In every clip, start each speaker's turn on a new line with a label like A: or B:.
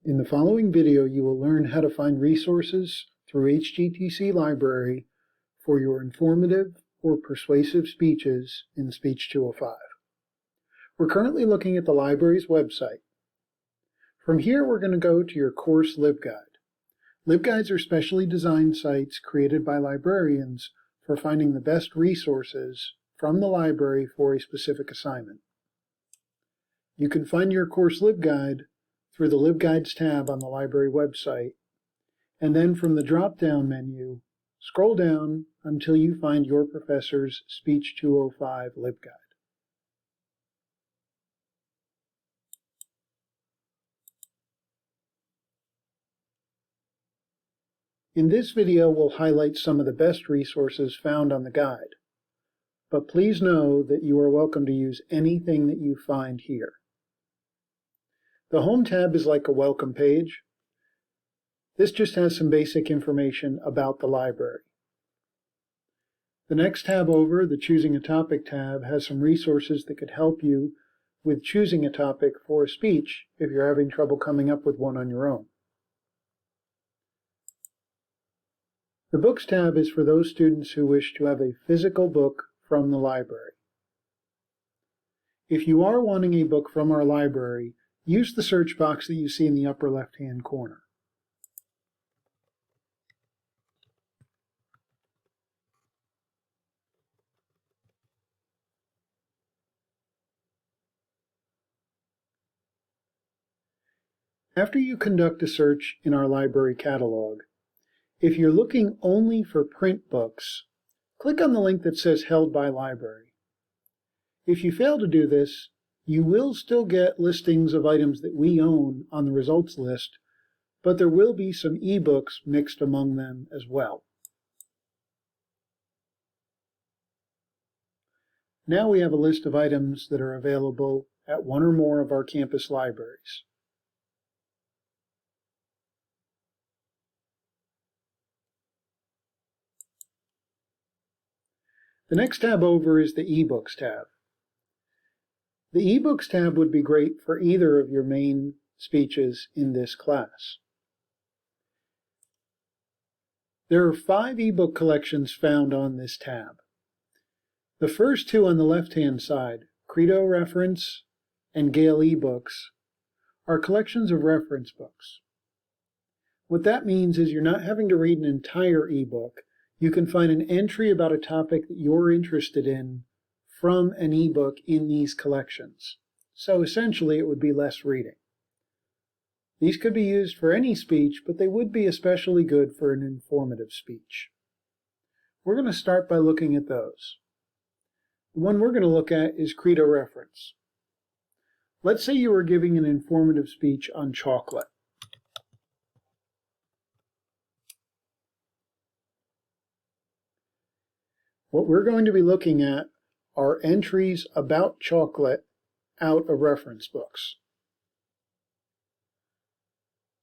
A: In the following video, you will learn how to find resources through HGTC Library for your informative or persuasive speeches in Speech 205. We're currently looking at the library's website. From here, we're going to go to your course LibGuide. LibGuides are specially designed sites created by librarians for finding the best resources from the library for a specific assignment. You can find your course LibGuide through the LibGuides tab on the library website, and then from the drop-down menu, scroll down until you find your professor's Speech 205 LibGuide. In this video, we'll highlight some of the best resources found on the guide, but please know that you are welcome to use anything that you find here. The Home tab is like a welcome page. This just has some basic information about the library. The next tab over, the Choosing a Topic tab, has some resources that could help you with choosing a topic for a speech if you're having trouble coming up with one on your own. The Books tab is for those students who wish to have a physical book from the library. If you are wanting a book from our library, use the search box that you see in the upper left-hand corner. After you conduct a search in our library catalog, if you're looking only for print books, click on the link that says Held by Library. If you fail to do this, you will still get listings of items that we own on the results list, but there will be some ebooks mixed among them as well. Now we have a list of items that are available at one or more of our campus libraries. The next tab over is the eBooks tab. The eBooks tab would be great for either of your main speeches in this class. There are 5 ebook collections found on this tab. The first 2 on the left-hand side, Credo Reference and Gale eBooks, are collections of reference books. What that means is you're not having to read an entire ebook. You can find an entry about a topic that you're interested in from an ebook in these collections. So essentially it would be less reading. These could be used for any speech, but they would be especially good for an informative speech. We're going to start by looking at those. The one we're going to look at is Credo Reference. Let's say you were giving an informative speech on chocolate. What we're going to be looking at are entries about chocolate out of reference books.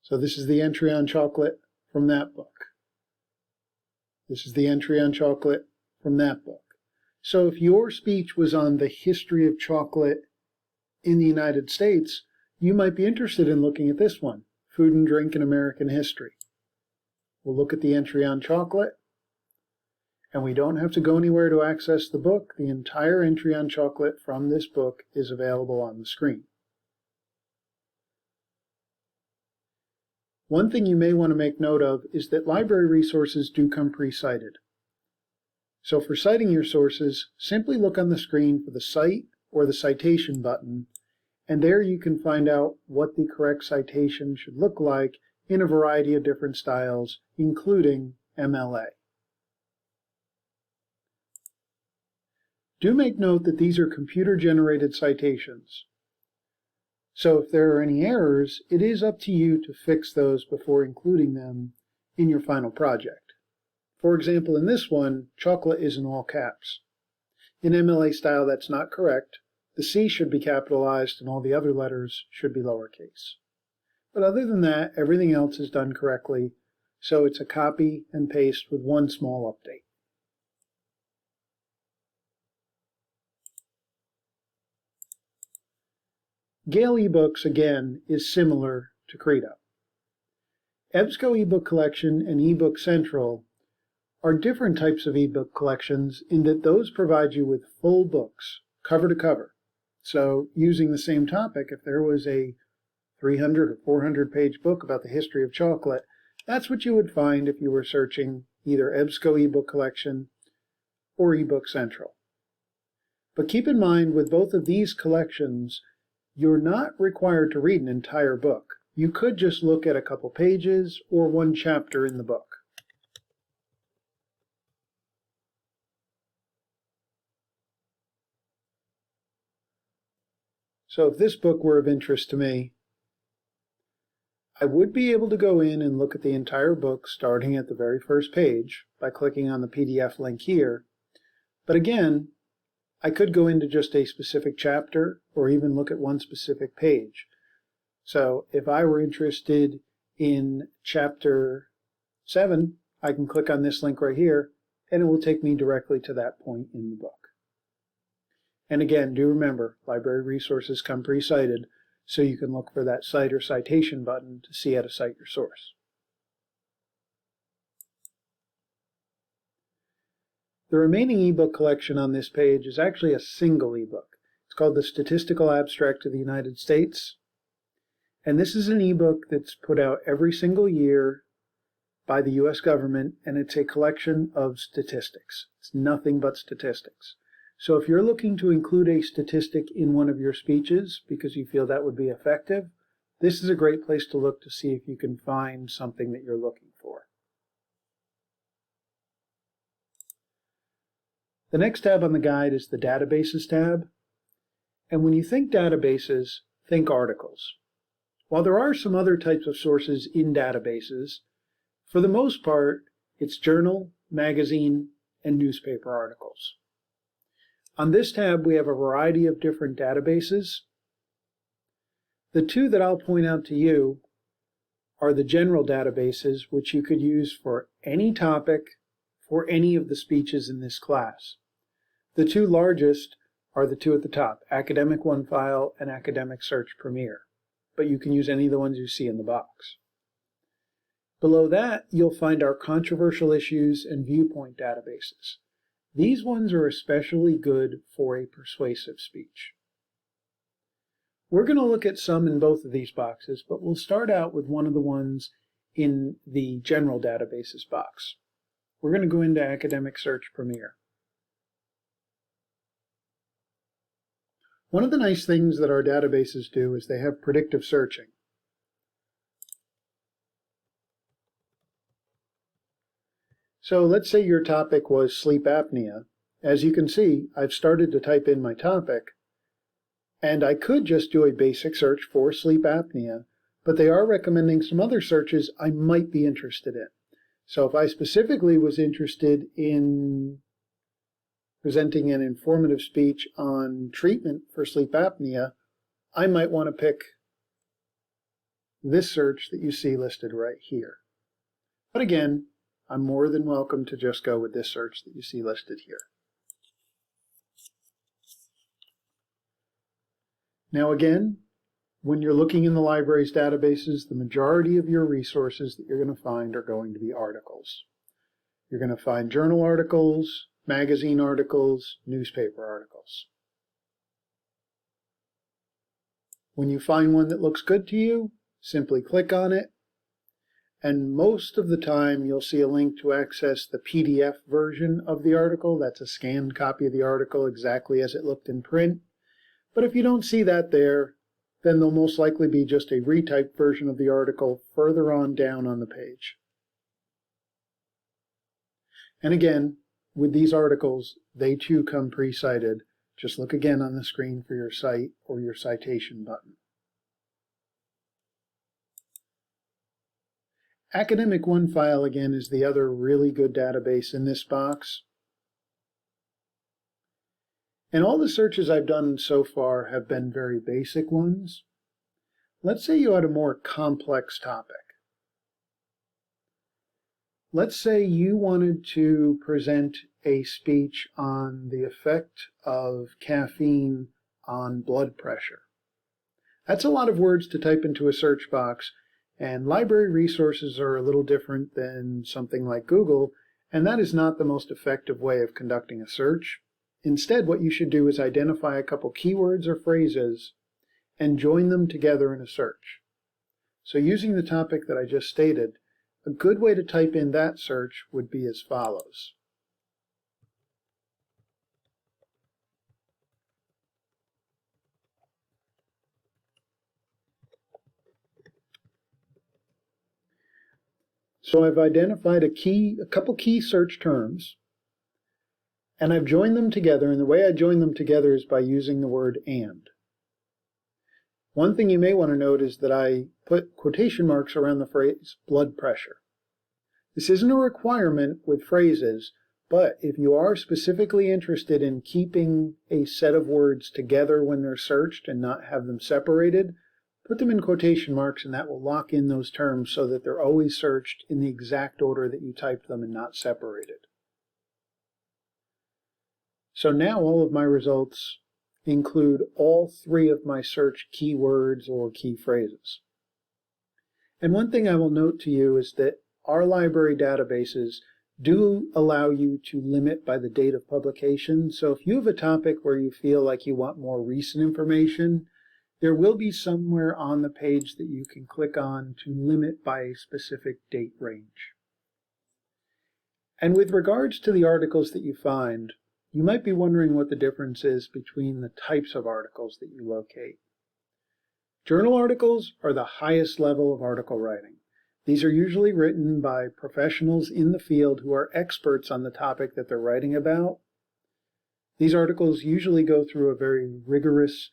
A: So this is the entry on chocolate from that book. This is the entry on chocolate from that book. So if your speech was on the history of chocolate in the United States, you might be interested in looking at this one, Food and Drink in American History. We'll look at the entry on chocolate. And we don't have to go anywhere to access the book. The entire entry on chocolate from this book is available on the screen. One thing you may want to make note of is that library resources do come pre-cited. So for citing your sources, simply look on the screen for the Cite or the Citation button, and there you can find out what the correct citation should look like in a variety of different styles, including MLA. Do make note that these are computer-generated citations. So if there are any errors, it is up to you to fix those before including them in your final project. For example, in this one, chocolate is in all caps. In MLA style, that's not correct. The C should be capitalized and all the other letters should be lowercase. But other than that, everything else is done correctly, so it's a copy and paste with one small update. Gale eBooks, again, is similar to Credo. EBSCO ebook collection and ebook central are different types of ebook collections in that those provide you with full books, cover to cover. So using the same topic, if there was a 300 or 400 page book about the history of chocolate, that's what you would find if you were searching either EBSCO ebook collection or ebook central. But keep in mind, with both of these collections, you're not required to read an entire book. You could just look at a couple pages or one chapter in the book. So if this book were of interest to me, I would be able to go in and look at the entire book starting at the very first page by clicking on the PDF link here. But again, I could go into just a specific chapter or even look at one specific page. So if I were interested in chapter 7, I can click on this link right here and it will take me directly to that point in the book. And again, do remember, library resources come pre-cited, so you can look for that cite or citation button to see how to cite your source. The remaining ebook collection on this page is actually a single ebook. It's called the Statistical Abstract of the United States. And this is an ebook that's put out every single year by the U.S. government, and it's a collection of statistics. It's nothing but statistics. So if you're looking to include a statistic in one of your speeches because you feel that would be effective, this is a great place to look to see if you can find something that you're looking for. The next tab on the guide is the Databases tab. And when you think databases, think articles. While there are some other types of sources in databases, for the most part, it's journal, magazine, and newspaper articles. On this tab, we have a variety of different databases. The two that I'll point out to you are the general databases, which you could use for any topic for any of the speeches in this class. The two largest are the two at the top, Academic OneFile and Academic Search Premier, but you can use any of the ones you see in the box. Below that, you'll find our controversial issues and viewpoint databases. These ones are especially good for a persuasive speech. We're going to look at some in both of these boxes, but we'll start out with one of the ones in the general databases box. We're going to go into Academic Search Premier. One of the nice things that our databases do is they have predictive searching. So let's say your topic was sleep apnea. As you can see, I've started to type in my topic, and I could just do a basic search for sleep apnea, but they are recommending some other searches I might be interested in. So if I specifically was interested in presenting an informative speech on treatment for sleep apnea, I might want to pick this search that you see listed right here. But again, I'm more than welcome to just go with this search that you see listed here. Now again, when you're looking in the library's databases, the majority of your resources that you're going to find are going to be articles. You're going to find journal articles, magazine articles, newspaper articles. When you find one that looks good to you, simply click on it. And most of the time, you'll see a link to access the PDF version of the article. That's a scanned copy of the article exactly as it looked in print. But if you don't see that there, then there'll most likely be just a retyped version of the article further on down on the page. And again, with these articles, they too come pre-cited. Just look again on the screen for your cite or your citation button. Academic OneFile, again, is the other really good database in this box. And all the searches I've done so far have been very basic ones. Let's say you had a more complex topic. Let's say you wanted to present a speech on the effect of caffeine on blood pressure. That's a lot of words to type into a search box, And library resources are a little different than something like Google, and that is not the most effective way of conducting a search. Instead, what you should do is identify a couple keywords or phrases and join them together in a search. So using the topic that I just stated, a good way to type in that search would be as follows. So I've identified a couple key search terms, and I've joined them together, and the way I join them together is by using the word "and." One thing you may want to note is that I put quotation marks around the phrase blood pressure. This isn't a requirement with phrases, but if you are specifically interested in keeping a set of words together when they're searched and not have them separated, put them in quotation marks, and that will lock in those terms so that they're always searched in the exact order that you typed them and not separated. So now all of my results include all three of my search keywords or key phrases. And one thing I will note to you is that our library databases do allow you to limit by the date of publication. So if you have a topic where you feel like you want more recent information, there will be somewhere on the page that you can click on to limit by a specific date range. And with regards to the articles that you find, you might be wondering what the difference is between the types of articles that you locate. Journal articles are the highest level of article writing. These are usually written by professionals in the field who are experts on the topic that they're writing about. These articles usually go through a very rigorous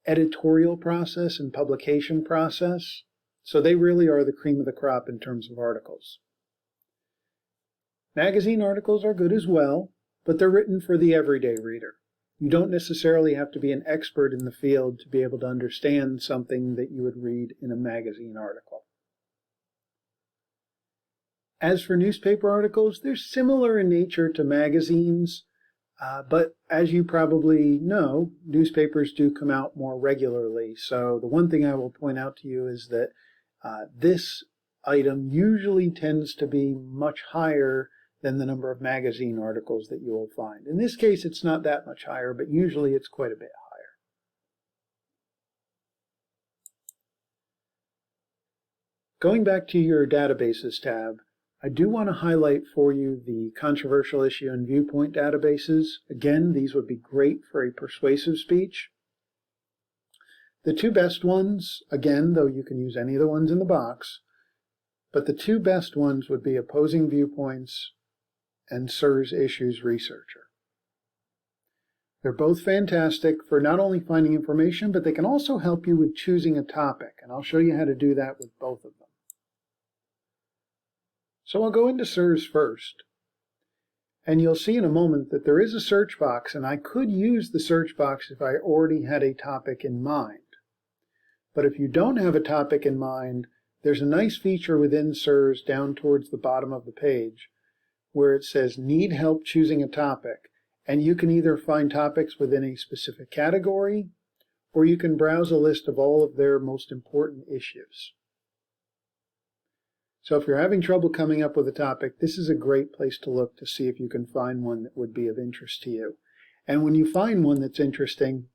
A: editorial process and publication process, so they really are the cream of the crop in terms of articles. Magazine articles are good as well, but they're written for the everyday reader. You don't necessarily have to be an expert in the field to be able to understand something that you would read in a magazine article. As for newspaper articles, they're similar in nature to magazines, but as you probably know, newspapers do come out more regularly. So the one thing I will point out to you is that this item usually tends to be much higher than the number of magazine articles that you will find. In this case, it's not that much higher, but usually it's quite a bit higher. Going back to your databases tab, I do want to highlight for you the controversial issue and viewpoint databases. Again, these would be great for a persuasive speech. The two best ones, again, though you can use any of the ones in the box, but the two best ones would be Opposing Viewpoints and SIRS Issues Researcher. They're both fantastic for not only finding information, but they can also help you with choosing a topic, and I'll show you how to do that with both of them. So I'll go into SIRS first, and you'll see in a moment that there is a search box, and I could use the search box if I already had a topic in mind. But if you don't have a topic in mind, there's a nice feature within SIRS down towards the bottom of the page where it says need help choosing a topic, and you can either find topics within a specific category or you can browse a list of all of their most important issues. So if you're having trouble coming up with a topic, this is a great place to look to see if you can find one that would be of interest to you. And when you find one that's interesting,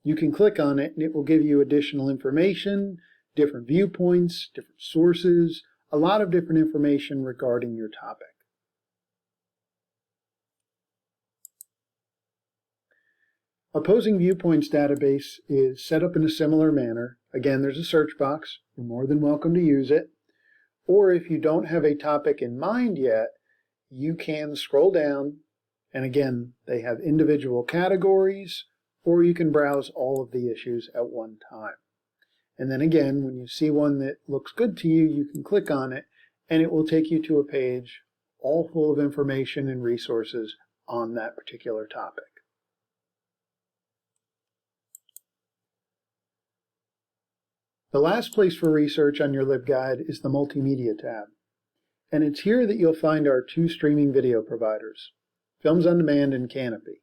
A: you can click on it and it will give you additional information, different viewpoints, different sources, a lot of different information regarding your topic. Opposing Viewpoints database is set up in a similar manner. Again, there's a search box. You're more than welcome to use it. Or if you don't have a topic in mind yet, you can scroll down, and again, they have individual categories, or you can browse all of the issues at one time. And then again, when you see one that looks good to you, you can click on it, and it will take you to a page all full of information and resources on that particular topic. The last place for research on your LibGuide is the Multimedia tab. And it's here that you'll find our two streaming video providers, Films on Demand and Canopy.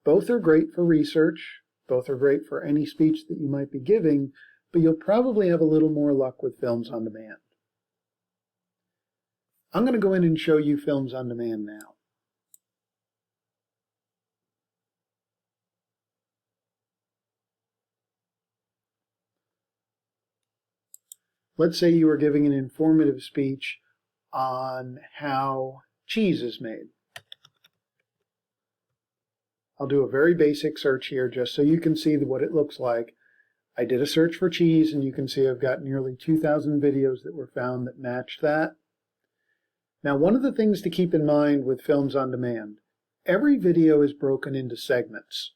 A: Both are great for research, both are great for any speech that you might be giving, but you'll probably have a little more luck with Films on Demand. I'm going to go in and show you Films on Demand now. Let's say you were giving an informative speech on how cheese is made. I'll do a very basic search here just so you can see what it looks like. I did a search for cheese, and you can see I've got nearly 2,000 videos that were found that match that. Now, one of the things to keep in mind with Films on Demand, every video is broken into segments.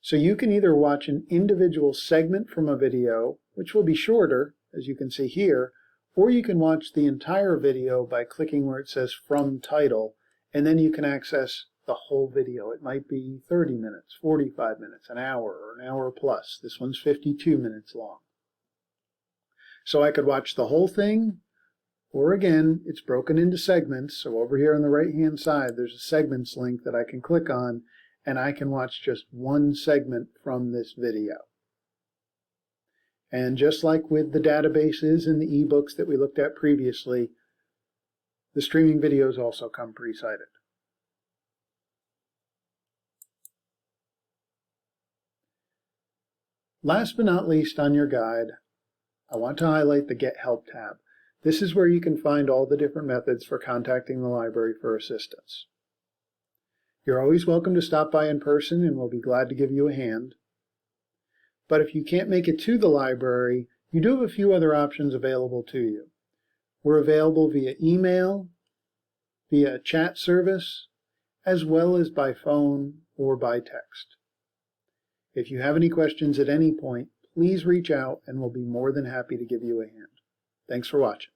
A: So you can either watch an individual segment from a video, which will be shorter, as you can see here, or you can watch the entire video by clicking where it says From Title, and then you can access the whole video. It might be 30 minutes, 45 minutes, an hour, or an hour plus. This one's 52 minutes long. So I could watch the whole thing, or again, it's broken into segments. So over here on the right-hand side, there's a segments link that I can click on, and I can watch just one segment from this video. And just like with the databases and the ebooks that we looked at previously, the streaming videos also come pre-cited. Last but not least on your guide, I want to highlight the Get Help tab. This is where you can find all the different methods for contacting the library for assistance. You're always welcome to stop by in person, and we'll be glad to give you a hand. But if you can't make it to the library, you do have a few other options available to you. We're available via email, via a chat service, as well as by phone or by text. If you have any questions at any point, please reach out and we'll be more than happy to give you a hand. Thanks for watching.